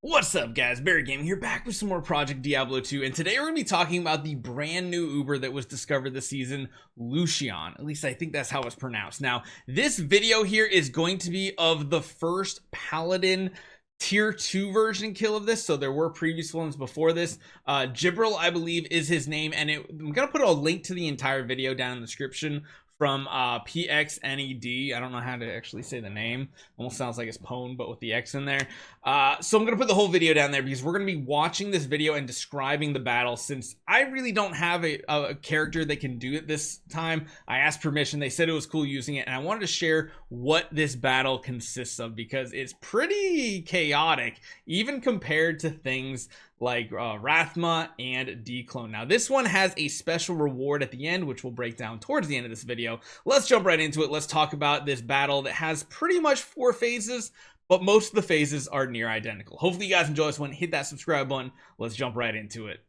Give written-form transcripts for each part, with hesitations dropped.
What's up guys, BARRYGAMING here, back with some more Project Diablo 2, and today we're going to be talking about the brand new Uber that was discovered this season, Lucion. At least I think that's how it's pronounced. Now, this video here is going to be of the first Paladin Tier 2 version kill of this, so there were previous ones before this. Jibril, I believe, is his name, and I'm going to put a link to the entire video down in the description from PXNED. I don't know how to actually say the name. Almost sounds like it's Pwn, but with the X in there. So I'm going to put the whole video down there because we're going to be watching this video and describing the battle. Since I really don't have a character that can do it this time, I asked permission. They said it was cool using it, and I wanted to share what this battle consists of because it's pretty chaotic, even compared to things like Rathma and Declone. Now this one has a special reward at the end, which we'll break down towards the end of this video. Let's jump right into it. Let's talk about this battle that has pretty much 4 phases, but most of the phases are near identical. Hopefully you guys enjoy this one. Hit that subscribe button. Let's jump right into it.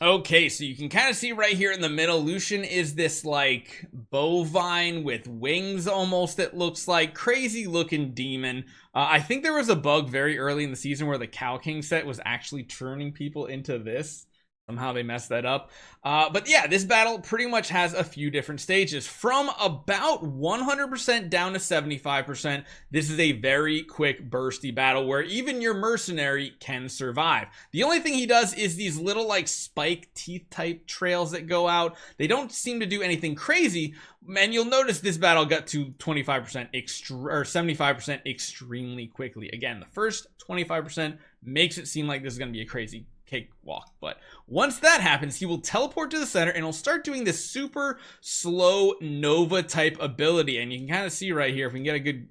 Okay, so you can kind of see right here in the middle, Lucion is this like bovine with wings almost, it looks like. Crazy looking demon. I think there was a bug very early in the season where the Cow King set was actually turning people into this. Somehow they messed that up. But yeah, this battle pretty much has a few different stages. From about 100% down to 75%, this is a very quick bursty battle where even your mercenary can survive. The only thing he does is these little like spike teeth type trails that go out. They don't seem to do anything crazy. And you'll notice this battle got to 25% or 75% extremely quickly. Again, the first 25% makes it seem like this is going to be a crazy cakewalk, but once that happens, he will teleport to the center and he'll start doing this super slow Nova type ability. And you can kind of see right here, if we can get a good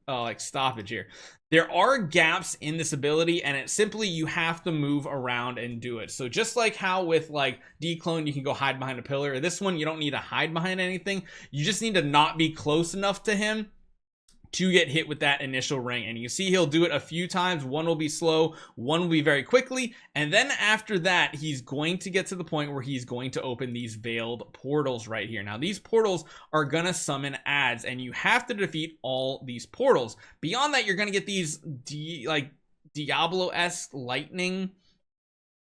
like stoppage here, there are gaps in this ability, and it's simply you have to move around and do it. So just like how with like Declone you can go hide behind a pillar, this one you don't need to hide behind anything, you just need to not be close enough to him to get hit with that initial ring. And you see he'll do it a few times. One will be slow, one will be very quickly, and then after that he's going to get to the point where he's going to open these veiled portals right here. Now these portals are gonna summon adds, and you have to defeat all these portals. Beyond that, you're gonna get these like Diablo-esque lightning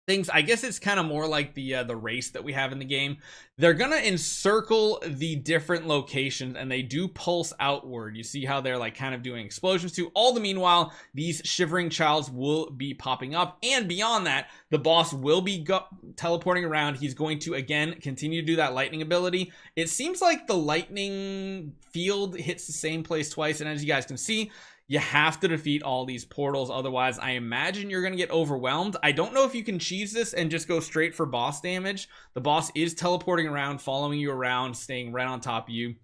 things. I guess it's kind of more like the race that we have in the game. They're gonna encircle the different locations, and they do pulse outward. You see how they're like kind of doing explosions too. All the meanwhile, these shivering childs will be popping up, and beyond that, the boss will be teleporting around. He's going to again continue to do that lightning ability. It seems like the lightning field hits the same place twice, and as you guys can see, you have to defeat all these portals, otherwise I imagine you're going to get overwhelmed. I don't know if you can cheese this and just go straight for boss damage. The boss is teleporting around, following you around, staying right on top of you.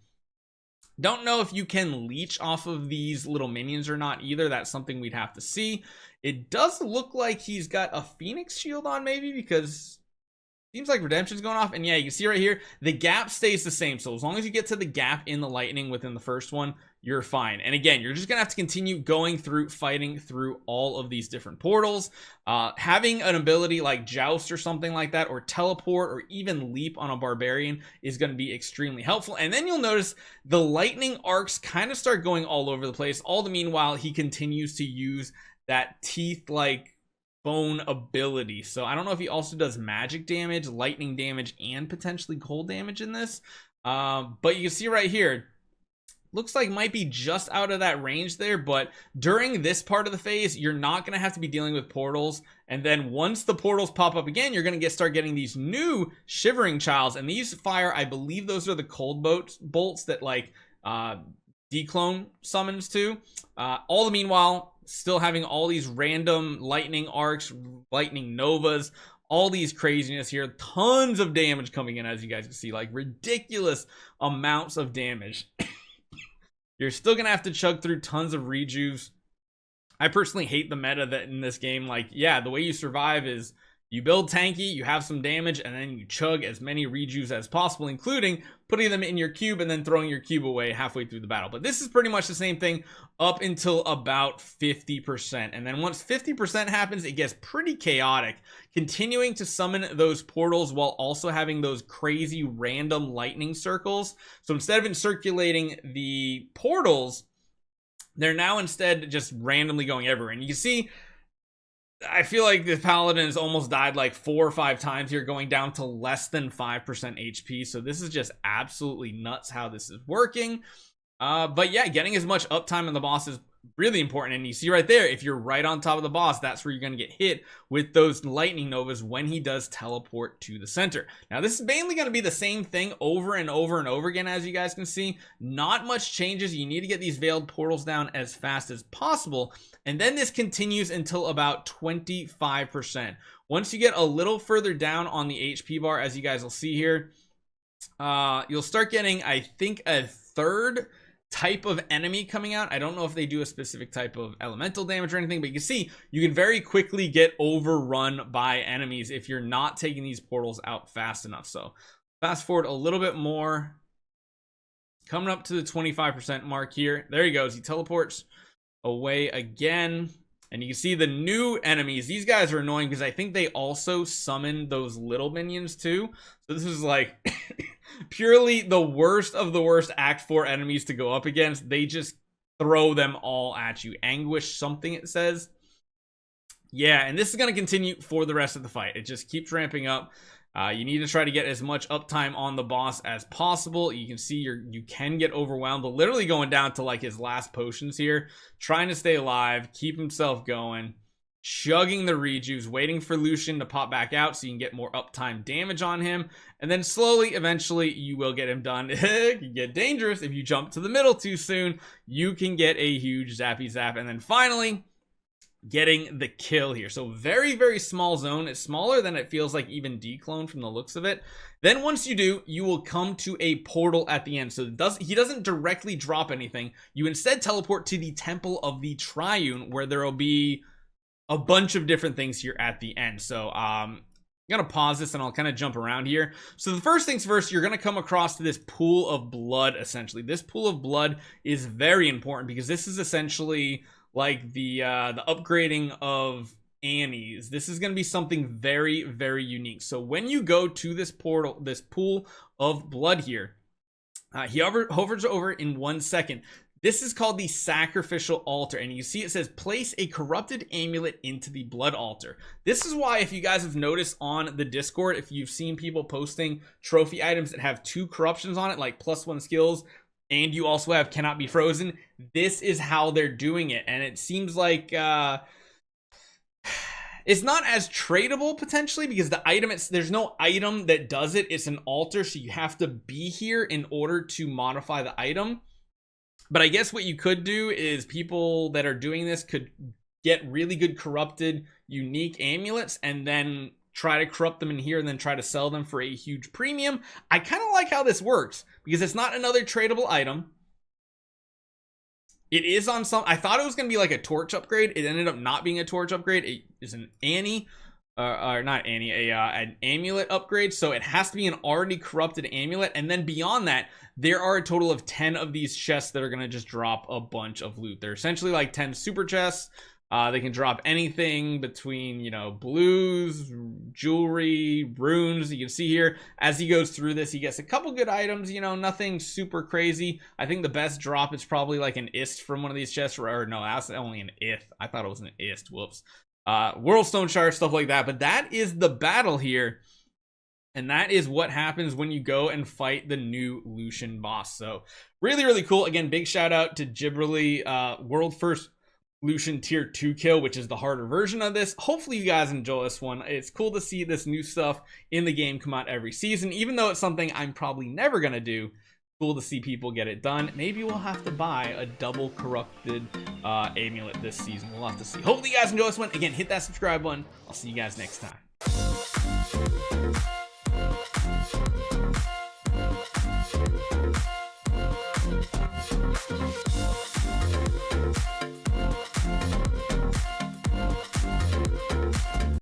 Don't know if you can leech off of these little minions or not either. That's something we'd have to see. It does look like he's got a Phoenix shield on maybe, because seems like redemption's going off. And yeah, you can see right here, the gap stays the same. So as long as you get to the gap in the lightning within the first one, you're fine. And again, you're just gonna have to continue going through, fighting through all of these different portals. Having an ability like Joust or something like that, or Teleport, or even Leap on a Barbarian is gonna be extremely helpful. And then you'll notice the lightning arcs kind of start going all over the place. All the meanwhile, he continues to use that teeth like bone ability. So I don't know if he also does magic damage, lightning damage, and potentially cold damage in this. But you can see right here, looks like might be just out of that range there. But during this part of the phase, you're not going to have to be dealing with portals. And then once the portals pop up again, you're going to start getting these new shivering childs, and these fire, I believe those are the cold bolts that like Declone summons to. All the meanwhile, still having all these random lightning arcs, lightning novas, all these craziness here. Tons of damage coming in, as you guys can see, like ridiculous amounts of damage. You're still gonna have to chug through tons of rejuves. I personally hate the meta that in this game, like, yeah, the way you survive is You build tanky, you have some damage, and then you chug as many rejuves as possible, including putting them in your cube and then throwing your cube away halfway through the battle. But this is pretty much the same thing up until about 50%. And then once 50% happens, it gets pretty chaotic, continuing to summon those portals while also having those crazy random lightning circles. So instead of circulating the portals, they're now instead just randomly going everywhere. And you can see, I feel like the paladin has almost died like 4 or 5 times here, going down to less than 5% HP. So this is just absolutely nuts how this is working. But yeah, getting as much uptime on the boss is really important. And you see right there, if you're right on top of the boss, that's where you're going to get hit with those lightning novas when he does teleport to the center. Now this is mainly going to be the same thing over and over and over again. As you guys can see, not much changes. You need to get these veiled portals down as fast as possible, and then this continues until about 25%. Once you get a little further down on the HP bar, as you guys will see here, you'll start getting, I think, a third type of enemy coming out. I don't know if they do a specific type of elemental damage or anything, but you can see you can very quickly get overrun by enemies if you're not taking these portals out fast enough. So fast forward a little bit more, coming up to the 25% mark here. There he goes. He teleports away again, and you can see the new enemies. These guys are annoying because I think they also summon those little minions too. So this is like purely the worst of the worst Act 4 enemies to go up against. They just throw them all at you. Anguish something, it says. Yeah, and this is going to continue for the rest of the fight. It just keeps ramping up. You need to try to get as much uptime on the boss as possible. You can see you can get overwhelmed, but literally going down to like his last potions here, trying to stay alive, keep himself going, chugging the rejuves, waiting for Lucion to pop back out so you can get more uptime damage on him, and then slowly, eventually, you will get him done. It can get dangerous if you jump to the middle too soon. You can get a huge zappy zap, and then finally getting the kill here. So very, very small zone. It's smaller than it feels like even Declone from the looks of it. Then once you do, you will come to a portal at the end. So he doesn't directly drop anything. You instead teleport to the Temple of the Triune, where there will be a bunch of different things here at the end. So I'm gonna pause this and I'll kind of jump around here. So the first things first, you're gonna come across to this pool of blood. Essentially, this pool of blood is very important because this is essentially like the upgrading of Annie's. This is going to be something very, very unique. So when you go to this portal, this pool of blood here, he hovers over in 1 second. This is called the sacrificial altar, and you see it says place a corrupted amulet into the blood altar. This is why, if you guys have noticed on the Discord, if you've seen people posting trophy items that have 2 corruptions on it, like +1 skills, and you also have cannot be frozen, this is how they're doing it. And it seems like it's not as tradable potentially because the item, there's no item that does it. It's an altar, so you have to be here in order to modify the item. But I guess what you could do is people that are doing this could get really good corrupted unique amulets and then try to corrupt them in here and then try to sell them for a huge premium. I kind of like how this works because it's not another tradable item. It is on some, I thought it was going to be like a torch upgrade. It ended up not being a torch upgrade. It is an Annie, or not Annie, an amulet upgrade. So it has to be an already corrupted amulet. And then beyond that, there are a total of 10 of these chests that are going to just drop a bunch of loot. They're essentially like 10 super chests. They can drop anything between, you know, blues, jewelry, runes. You can see here, as he goes through this, he gets a couple good items, you know, nothing super crazy. I think the best drop is probably like an ist from one of these chests, or no, that's only an ith. I thought it was an ist, whoops. Whirlstone shard, stuff like that. But that is the battle here. And that is what happens when you go and fight the new Lucian boss. So really, really cool. Again, big shout out to Jibril, world first Lucian tier 2 kill, which is the harder version of this. Hopefully you guys enjoy this one. It's cool to see this new stuff in the game come out every season, even though it's something I'm probably never gonna do. Cool to see people get it done. Maybe we'll have to buy a double corrupted amulet this season. We'll have to see. Hopefully you guys enjoy this one. Again, hit that subscribe button. I'll see you guys next time.